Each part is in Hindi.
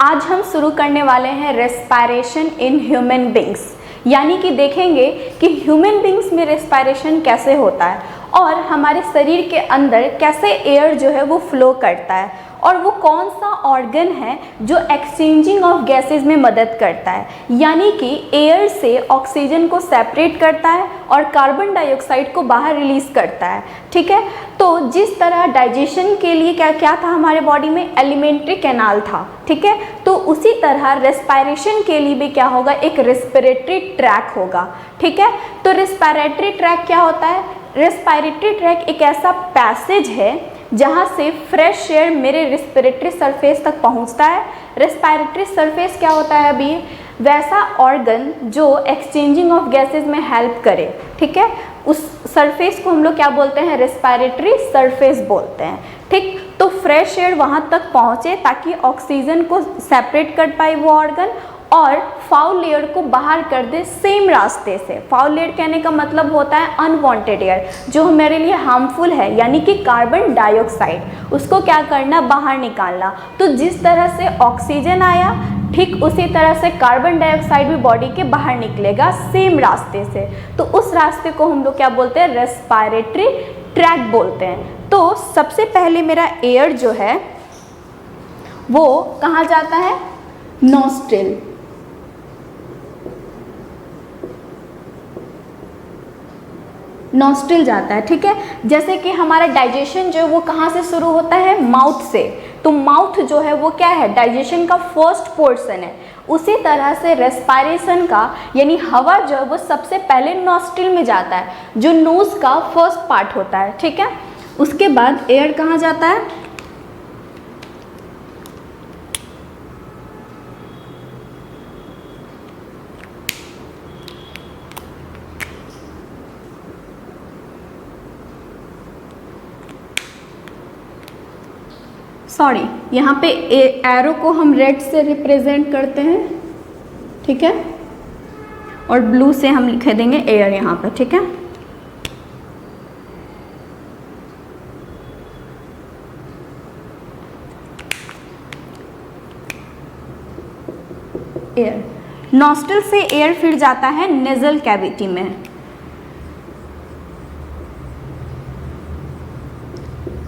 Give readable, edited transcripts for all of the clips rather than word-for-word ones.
आज हम शुरू करने वाले हैं रेस्पिरेशन इन ह्यूमन बींग्स, यानी कि देखेंगे कि ह्यूमन बींग्स में रेस्पिरेशन कैसे होता है और हमारे शरीर के अंदर कैसे एयर जो है वो फ्लो करता है और वो कौन सा ऑर्गन है जो एक्सचेंजिंग ऑफ गैसेस में मदद करता है, यानी कि एयर से ऑक्सीजन को सेपरेट करता है और कार्बन डाइऑक्साइड को बाहर रिलीज करता है। ठीक है, तो जिस तरह डाइजेशन के लिए क्या क्या था हमारे बॉडी में, एलिमेंट्री कैनाल था। ठीक है, तो उसी तरह रेस्पिरेशन के लिए भी क्या होगा, एक रेस्पिरेटरी ट्रैक होगा। ठीक है, तो रेस्पिरेटरी ट्रैक क्या होता है? रेस्पिरेटरी ट्रैक एक ऐसा पैसेज है जहाँ से फ्रेश एयर मेरे रेस्पिरेटरी सरफेस तक पहुँचता है। रेस्पिरेटरी सरफेस क्या होता है अभी? वैसा ऑर्गन जो एक्सचेंजिंग ऑफ गैसेस में हेल्प करे। ठीक है, उस सरफेस को हम लोग क्या बोलते हैं? रेस्पिरेटरी सरफेस बोलते हैं। ठीक, तो फ्रेश एयर वहाँ तक पहुँचे ताकि ऑक्सीजन को सेपरेट कर पाए वो ऑर्गन और फाउल एयर को बाहर कर दे सेम रास्ते से। फाउल एयर कहने का मतलब होता है अनवांटेड एयर, जो हमारे लिए हार्मफुल है, यानी कि कार्बन डाइऑक्साइड, उसको क्या करना? बाहर निकालना। तो जिस तरह से ऑक्सीजन आया, ठीक उसी तरह से कार्बन डाइऑक्साइड भी बॉडी के बाहर निकलेगा सेम रास्ते से। तो उस रास्ते को हम लोग क्या बोलते हैं? रेस्पिरेटरी ट्रैक बोलते हैं। तो सबसे पहले मेरा एयर जो है वो कहाँ जाता है? नॉस्ट्रिल। नॉस्ट्रिल जाता है। ठीक है, जैसे कि हमारा डाइजेशन जो है वो कहाँ से शुरू होता है? माउथ से। तो माउथ जो है वो क्या है? डाइजेशन का फर्स्ट पोर्शन है। उसी तरह से रेस्पिरेशन का यानी हवा जो है वो सबसे पहले नॉस्ट्रिल में जाता है, जो नोज का फर्स्ट पार्ट होता है। ठीक है, उसके बाद एयर कहाँ जाता है? सॉरी, यहाँ पे एरो को हम रेड से रिप्रेजेंट करते हैं। ठीक है, और ब्लू से हम लिख देंगे एयर यहाँ पे। ठीक है, एयर। नॉस्ट्रिल से एयर फिर जाता है नेजल कैविटी में।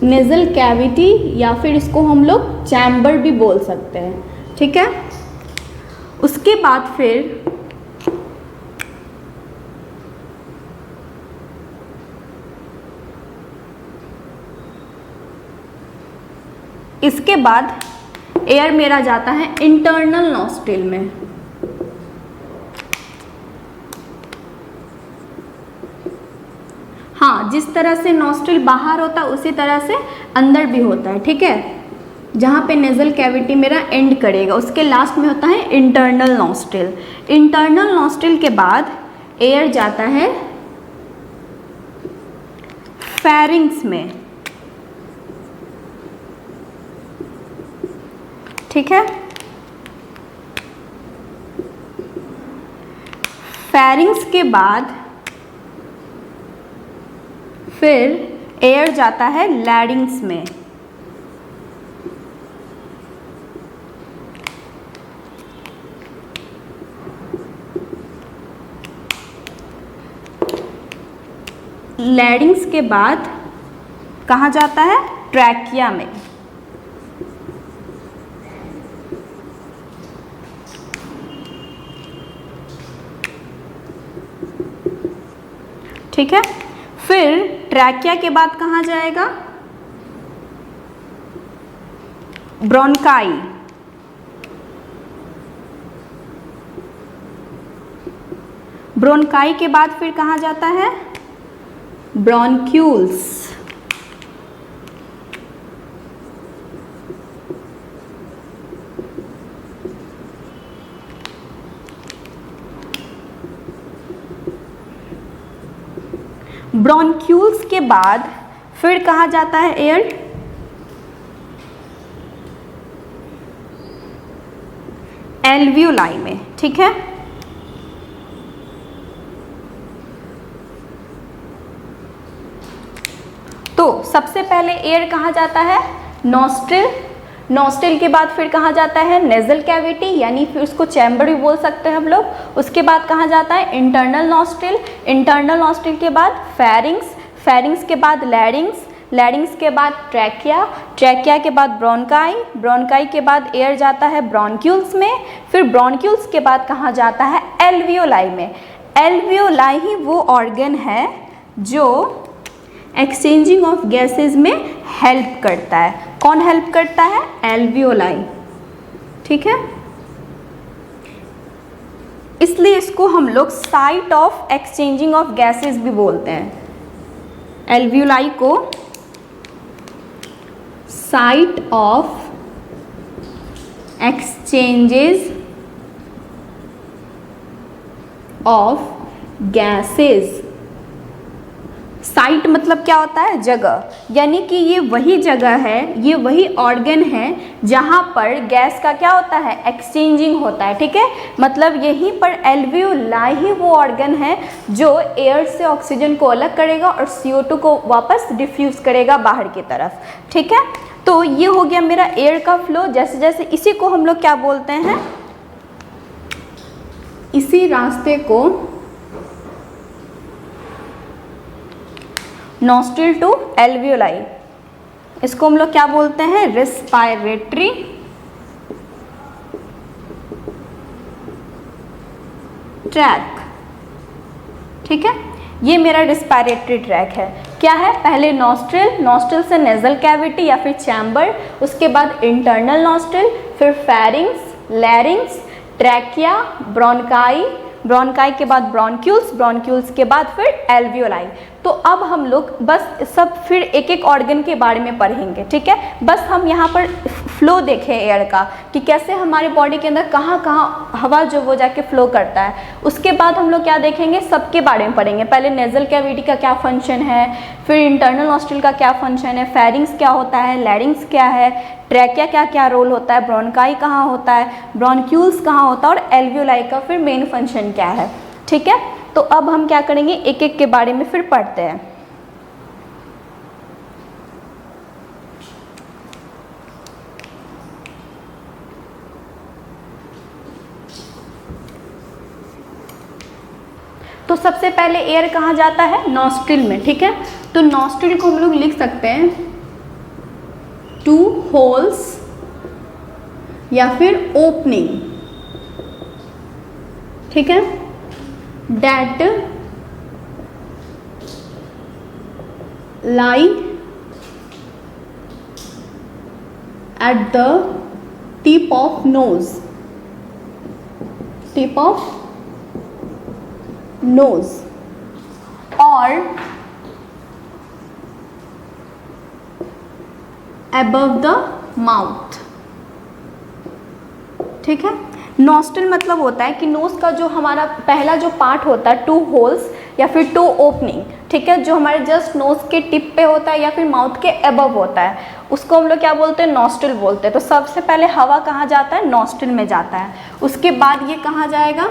नेजल कैविटी या फिर इसको हम लोग चैम्बर भी बोल सकते हैं। ठीक है, उसके बाद फिर इसके बाद एयर मेरा जाता है इंटरनल नॉस्ट्रिल में। हाँ, जिस तरह से नॉस्ट्रिल बाहर होता है उसी तरह से अंदर भी होता है। ठीक है, जहाँ पे नेजल कैविटी मेरा एंड करेगा उसके लास्ट में होता है इंटरनल नॉस्ट्रिल। इंटरनल नॉस्ट्रिल के बाद एयर जाता है फेरिंग्स में। ठीक है, फेरिंग्स के बाद फिर एयर जाता है लैरिंग्स में। लैरिंग्स के बाद कहाँ जाता है? ट्रैकिया में। ठीक है, फिर ट्रैकिया के बाद कहाँ जाएगा? ब्रोंकाई। ब्रोंकाई के बाद फिर कहाँ जाता है? ब्रोंक्यूल्स। ब्रोंक्यूल्स के बाद फिर कहाँ जाता है एयर? एल्वियोलाई में। ठीक है, तो सबसे पहले एयर कहाँ जाता है? नॉस्ट्रिल, नॉस्ट्रिल के बाद फिर कहाँ जाता है नेजल कैविटी, यानी फिर उसको चैम्बर भी बोल सकते हैं हम लोग। उसके बाद कहाँ जाता है इंटरनल नॉस्ट्रिल, इंटरनल नॉस्ट्रिल के बाद फेरिंग्स, फेरिंग्स के बाद लैरिंग्स, लैरिंग्स के बाद ट्रैकिया, ट्रैकिया के बाद ब्रोंकाई, ब्रोंकाई के बाद एयर जाता है ब्रोंक्यूल्स में, फिर ब्रोंक्यूल्स के बाद कहाँ जाता है एल्वियोलाई में। एल्वियोलाई ही वो ऑर्गन है जो एक्सचेंजिंग ऑफ गैसेस में हेल्प करता है। कौन हेल्प करता है? एल्वियोलाई, ठीक है। इसलिए इसको हम लोग site of exchanging of gases भी बोलते हैं। एल्वियोलाई को site of exchanges of gases. Site मतलब क्या होता है? जगह, यानी कि ये वही जगह है, ये वही ऑर्गन है जहाँ पर गैस का क्या होता है? एक्सचेंजिंग होता है, ठीक है। मतलब यहीं पर एल्वियोलाई ही वो ऑर्गन है जो एयर से ऑक्सीजन को अलग करेगा और CO2 को वापस डिफ्यूज करेगा बाहर की तरफ, ठीक है। तो ये हो गया मेरा एयर का फ्लो। जैसे जैसे इसी को हम लोग क्या बोलते हैं? इसी रास्ते को नॉस्ट्रिल टू एल्वियोलाई, इसको हम लोग क्या बोलते हैं? रेस्पायरेटरी ट्रैक, ठीक है। ये मेरा रेस्पायरेटरी ट्रैक है। क्या है? पहले नॉस्ट्रिल, नॉस्ट्रिल से नेजल कैविटी या फिर चैम्बर, उसके बाद इंटरनल नॉस्ट्रिल, फिर फेरिंग्स, लैरिंग्स, ट्रैकिया, ब्रोंकाई, ब्रोंकाई के बाद ब्रोंक्यूल्स, ब्रोंक्यूल्स के बाद फिर एल्वियोलाई। तो अब हम लोग बस सब फिर एक एक ऑर्गन के बारे में पढ़ेंगे, ठीक है। बस हम यहाँ पर फ्लो देखें एयर का कि कैसे हमारे बॉडी के अंदर कहाँ कहाँ हवा जो वो जाके फ्लो करता है। उसके बाद हम लोग क्या देखेंगे? सबके बारे में पढ़ेंगे। पहले नेजल कैविटी का क्या फंक्शन है, फिर इंटरनल नॉस्ट्रिल का क्या फंक्शन है, फेरिंग्स क्या होता है, लैरिंग्स क्या है, ट्रैकिया क्या क्या रोल होता है, ब्रोंकाई कहाँ होता है, ब्रोंक्यूल्स कहाँ होता है और एल्वियोलाई का फिर मेन फंक्शन क्या है, ठीक है। तो अब हम क्या करेंगे? एक एक के बारे में फिर पढ़ते हैं। तो सबसे पहले एयर कहाँ जाता है? नॉस्ट्रिल में, ठीक है। तो नॉस्ट्रिल को हम लोग लिख सकते हैं 2 होल्स या फिर ओपनिंग, ठीक है, that lie at the tip of nose, tip of nose or above the mouth, ठीक है। नॉस्ट्रिल मतलब होता है कि नोज का जो हमारा पहला जो पार्ट होता है 2 होल्स या फिर 2 ओपनिंग, ठीक है, जो हमारे जस्ट नोज के टिप पे होता है या फिर माउथ के अबव होता है, उसको हम लोग क्या बोलते हैं? नॉस्ट्रिल बोलते हैं। तो सबसे पहले हवा कहाँ जाता है? नॉस्ट्रिल में जाता है। उसके बाद ये कहाँ जाएगा?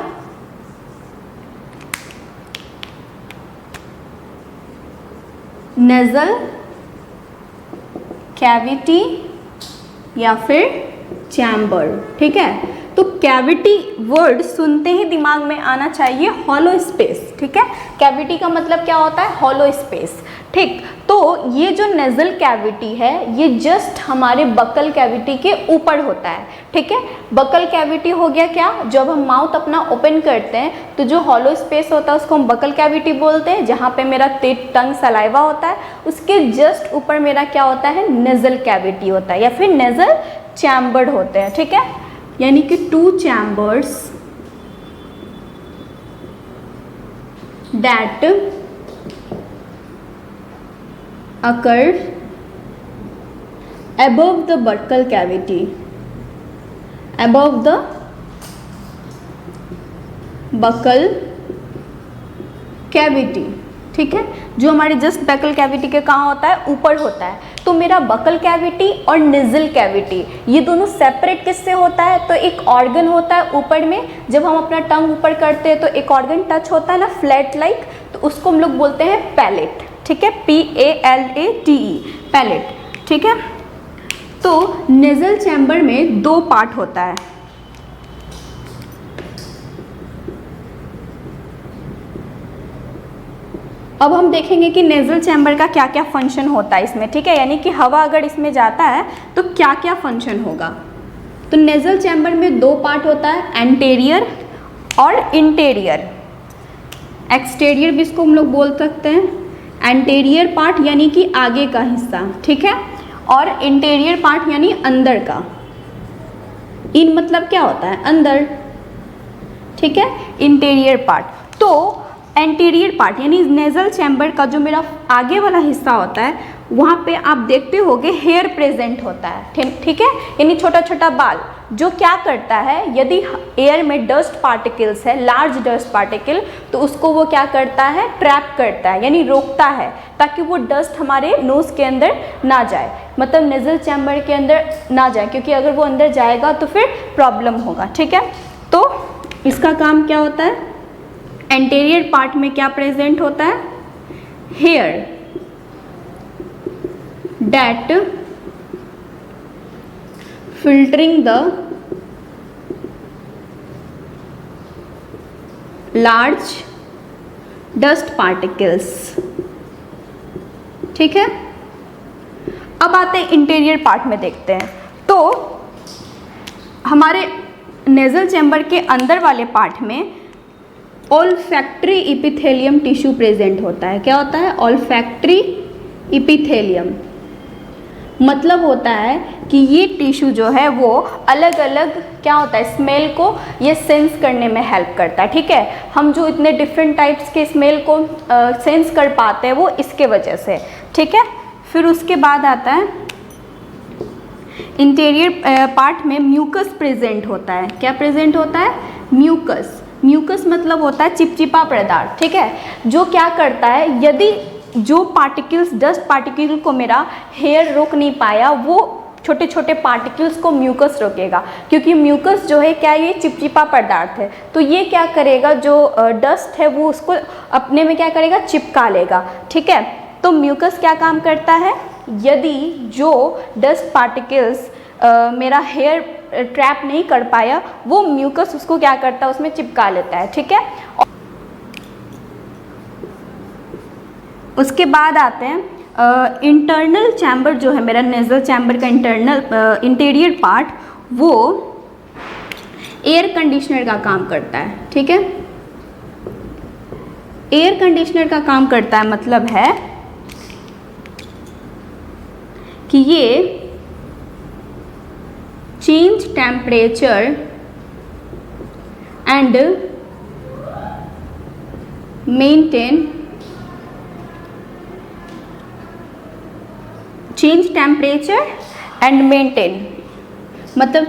नेजल कैविटी या फिर चैम्बर, ठीक है। तो कैविटी वर्ड सुनते ही दिमाग में आना चाहिए हॉलो स्पेस, ठीक है। कैविटी का मतलब क्या होता है? हॉलो स्पेस, ठीक। तो ये जो नेजल कैविटी है ये जस्ट हमारे बकल कैविटी के ऊपर होता है, ठीक है। बकल कैविटी हो गया क्या? जब हम माउथ अपना ओपन करते हैं तो जो हॉलो स्पेस होता है उसको हम बकल कैविटी बोलते हैं, जहाँ पे मेरा टंग सलाइवा होता है। उसके जस्ट ऊपर मेरा क्या होता है? नेजल कैविटी होता है या फिर नेजल चैम्बर होते हैं, ठीक है। यानी कि 2 chambers that occur above the buccal cavity, above the buccal cavity, ठीक है, जो हमारे जस्ट बकल कैविटी के कहाँ होता है? ऊपर होता है। तो मेरा बकल कैविटी और नेजल कैविटी ये दोनों सेपरेट किससे होता है? तो एक ऑर्गन होता है ऊपर में, जब हम अपना टंग ऊपर करते हैं तो एक ऑर्गन टच होता है ना फ्लैट लाइक, तो उसको हम लोग बोलते हैं पैलेट, ठीक है, PALATE, पैलेट, ठीक है। तो नेजल चैम्बर में दो पार्ट होता है। अब हम देखेंगे कि नेजल चैम्बर का क्या क्या फंक्शन होता है इसमें, ठीक है, यानी कि हवा अगर इसमें जाता है तो क्या क्या फंक्शन होगा। तो नेजल चैम्बर में दो पार्ट होता है, एंटेरियर और इंटीरियर। एक्सटीरियर भी इसको हम लोग बोल सकते हैं। एंटेरियर पार्ट यानी कि आगे का हिस्सा, ठीक है, और इंटीरियर पार्ट यानी अंदर का। इन मतलब क्या होता है, अंदर, ठीक है, इंटीरियर पार्ट। तो एंटीरियर पार्ट यानी नेजल चैम्बर का जो मेरा आगे वाला हिस्सा होता है वहाँ पे आप देखते होगे हेयर प्रेजेंट होता है, ठीक है, यानी छोटा छोटा बाल, जो क्या करता है, यदि एयर में डस्ट पार्टिकल्स है, लार्ज डस्ट पार्टिकल, तो उसको वो क्या करता है, ट्रैप करता है, यानी रोकता है, ताकि वो डस्ट हमारे नोज़ के अंदर ना जाए, मतलब नेजल चैम्बर के अंदर ना जाए, क्योंकि अगर वो अंदर जाएगा तो फिर प्रॉब्लम होगा, ठीक है। तो इसका काम क्या होता है, एंटीरियर पार्ट में क्या प्रेजेंट होता है, hair that filtering the large dust particles, ठीक है। अब आते हैं इंटीरियर पार्ट में, देखते हैं। तो हमारे नेजल चैम्बर के अंदर वाले पार्ट में ऑल्फैक्टरी इपिथेलियम टिश्यू प्रेजेंट होता है। क्या होता है, ऑल्फैक्टरी इपिथेलियम, मतलब होता है कि ये टिश्यू जो है वो अलग अलग क्या होता है, स्मेल को ये सेंस करने में हेल्प करता है, ठीक है। हम जो इतने डिफरेंट टाइप्स के स्मेल को सेंस कर पाते हैं वो इसके वजह से, ठीक है। फिर उसके बाद आता है इंटीरियर पार्ट में म्यूकस प्रेजेंट होता है। क्या प्रेजेंट होता है, म्यूकस। म्यूकस मतलब होता है चिपचिपा पदार्थ, ठीक है, जो क्या करता है, यदि जो पार्टिकल्स, डस्ट पार्टिकल को मेरा हेयर रोक नहीं पाया, वो छोटे छोटे पार्टिकल्स को म्यूकस रोकेगा, क्योंकि म्यूकस जो है क्या, ये चिपचिपा पदार्थ है, तो ये क्या करेगा, जो डस्ट है वो उसको अपने में क्या करेगा, चिपका लेगा, ठीक है। तो म्यूकस क्या काम करता है, यदि जो डस्ट पार्टिकल्स मेरा हेयर ट्रैप नहीं कर पाया, वो म्यूकस उसको क्या करता है, उसमें चिपका लेता है, ठीक है। उसके बाद आते हैं इंटरनल चैम्बर, जो है मेरा नेजल चैम्बर का इंटरनल इंटीरियर पार्ट, वो एयर कंडीशनर का काम करता है, ठीक है। एयर कंडीशनर का काम करता है मतलब है कि ये change temperature and maintain change temperature and maintain, मतलब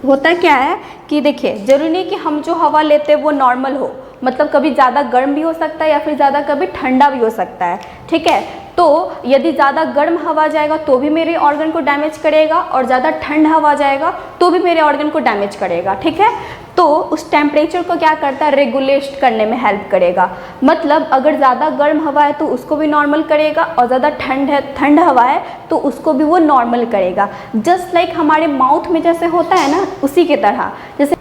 होता क्या है कि देखिए, जरूरी नहीं कि हम जो हवा लेते हैं वो नॉर्मल हो, मतलब कभी ज़्यादा गर्म भी हो सकता है या फिर ज़्यादा कभी ठंडा भी हो सकता है, ठीक है। तो यदि ज़्यादा गर्म हवा जाएगा तो भी मेरे ऑर्गन को डैमेज करेगा, और ज़्यादा ठंड हवा जाएगा तो भी मेरे ऑर्गन को डैमेज करेगा, ठीक है। तो उस टेम्परेचर को क्या करता है, रेगुलेट करने में हेल्प करेगा। मतलब अगर ज़्यादा गर्म हवा है तो उसको भी नॉर्मल करेगा, और ज़्यादा ठंड हवा है तो उसको भी वो नॉर्मल करेगा। जस्ट लाइक हमारे माउथ में जैसे होता है ना, उसी की तरह। जैसे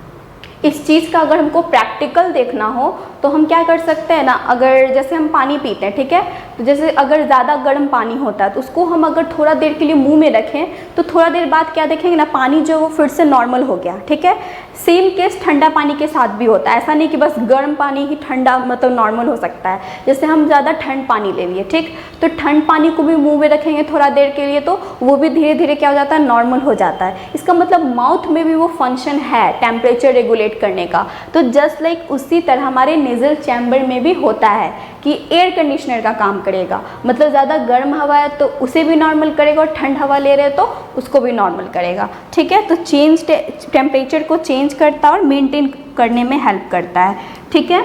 इस चीज़ का अगर हमको प्रैक्टिकल देखना हो तो हम क्या कर सकते हैं ना, अगर जैसे हम पानी पीते हैं, ठीक है, तो जैसे अगर ज़्यादा गर्म पानी होता है तो उसको हम अगर थोड़ा देर के लिए मुंह में रखें तो थोड़ा देर बाद क्या देखेंगे ना, पानी जो वो फिर से नॉर्मल हो गया, ठीक है। सेम केस ठंडा पानी के साथ भी होता है, ऐसा नहीं कि बस गर्म पानी ही ठंडा मतलब नॉर्मल हो सकता है। जैसे हम ज़्यादा ठंड पानी ले लिए, ठीक, तो ठंड पानी को भी मुंह में रखेंगे थोड़ा देर के लिए तो वो भी धीरे धीरे क्या हो जाता है, नॉर्मल हो जाता है। इसका मतलब माउथ में भी वो फंक्शन है टेम्परेचर रेगुलेट करने का। तो जस्ट लाइक उसी तरह हमारे नेजल चैम्बर में भी होता है कि एयर कंडीशनर का काम करेगा, मतलब ज़्यादा गर्म हवा है तो उसे भी नॉर्मल करेगा, और ठंड हवा ले रहे हैं तो उसको भी नॉर्मल करेगा, ठीक है। तो चेंज टेम्परेचर को चेंज करता है और मेंटेन करने में हेल्प करता है, ठीक है।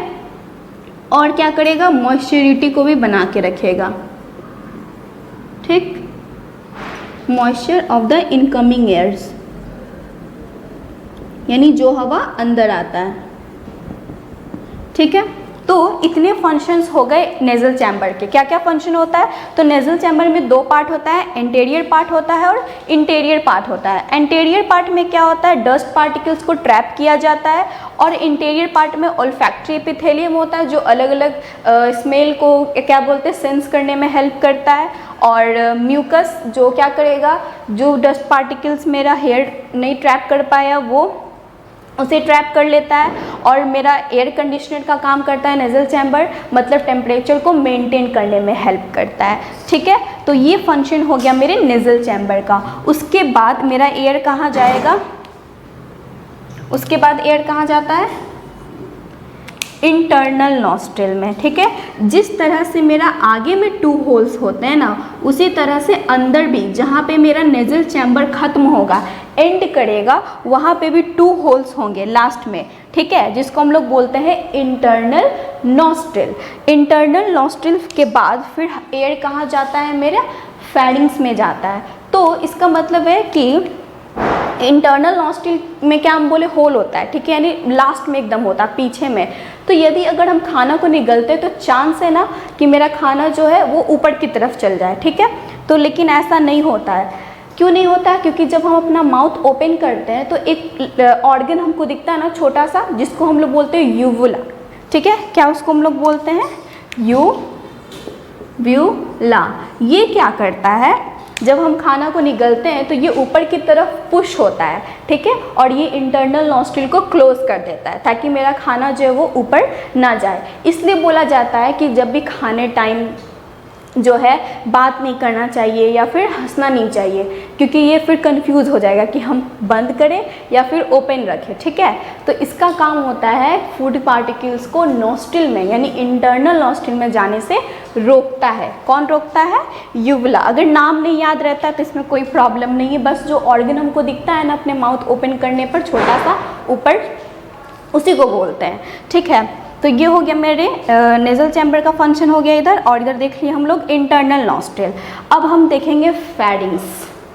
और क्या करेगा, मॉइस्चरिटी को भी बना के रखेगा, ठीक, moisture of the incoming airs, यानी जो हवा अंदर आता है, ठीक है। तो इतने फंक्शंस हो गए नेजल चैम्बर के। क्या क्या फंक्शन होता है? तो नेजल चैम्बर में दो पार्ट होता है, एंटीरियर पार्ट होता है और इंटीरियर पार्ट होता है। एंटीरियर पार्ट में क्या होता है? डस्ट पार्टिकल्स को ट्रैप किया जाता है, और इंटीरियर पार्ट में ओल्फैक्टरी एपिथेलियम होता है जो अलग अलग स्मेल को क्या बोलते हैं, सेंस करने में हेल्प करता है। और म्यूकस जो क्या करेगा, जो डस्ट पार्टिकल्स मेरा हेयर नहीं ट्रैप कर पाया वो उसे ट्रैप कर लेता है। और मेरा एयर कंडीशनर का काम करता है नेजल चैम्बर, मतलब टेम्परेचर को मेंटेन करने में हेल्प करता है। ठीक है, तो ये फंक्शन हो गया मेरे नेजल चैम्बर का। उसके बाद मेरा एयर कहाँ जाएगा? उसके बाद एयर कहाँ जाता है? इंटरनल नॉस्ट्रिल में। ठीक है, जिस तरह से मेरा आगे में 2 होल्स होते हैं ना, उसी तरह से अंदर भी जहाँ पे मेरा नेजल चैम्बर खत्म होगा, एंड करेगा, वहाँ पे भी 2 होल्स होंगे लास्ट में। ठीक है, जिसको हम लोग बोलते हैं इंटरनल नॉस्ट्रिल। इंटरनल नॉस्ट्रिल के बाद फिर एयर कहाँ जाता है? मेरे फेरिंग्स में जाता है। तो इसका मतलब है कि इंटरनल नॉस्ट्रिल में क्या हम बोले, होल होता है। ठीक है, यानी लास्ट में एकदम होता है, पीछे में। तो यदि अगर हम खाना को निगलते हैं तो चांस है ना कि मेरा खाना जो है वो ऊपर की तरफ चल जाए। ठीक है, तो लेकिन ऐसा नहीं होता है। क्यों नहीं होता है? क्योंकि जब हम अपना माउथ ओपन करते हैं तो एक ऑर्गन हमको दिखता है ना छोटा सा, जिसको हम लोग बोलते हैं यूवुला। ठीक है, क्या उसको हम लोग बोलते हैं? यूवुला। ये क्या करता है? जब हम खाना को निगलते हैं तो ये ऊपर की तरफ पुश होता है। ठीक है, और ये इंटरनल नॉस्ट्रिल को क्लोज कर देता है ताकि मेरा खाना जो है वो ऊपर ना जाए। इसलिए बोला जाता है कि जब भी खाने टाइम जो है बात नहीं करना चाहिए या फिर हंसना नहीं चाहिए, क्योंकि ये फिर कंफ्यूज हो जाएगा कि हम बंद करें या फिर ओपन रखें। ठीक है, तो इसका काम होता है फूड पार्टिकल्स को नॉस्ट्रिल में यानी इंटरनल नॉस्ट्रिल में जाने से रोकता है। कौन रोकता है? यूवुला। अगर नाम नहीं याद रहता है तो इसमें कोई प्रॉब्लम नहीं है, बस जो ऑर्गन हमको दिखता है ना अपने माउथ ओपन करने पर छोटा सा ऊपर, उसी को बोलते हैं। ठीक है, तो ये हो गया मेरे नेजल चैम्बर का फंक्शन हो गया इधर, और इधर देख लिए हम लोग इंटरनल नॉस्ट्रिल। अब हम देखेंगे फेरिंग्स।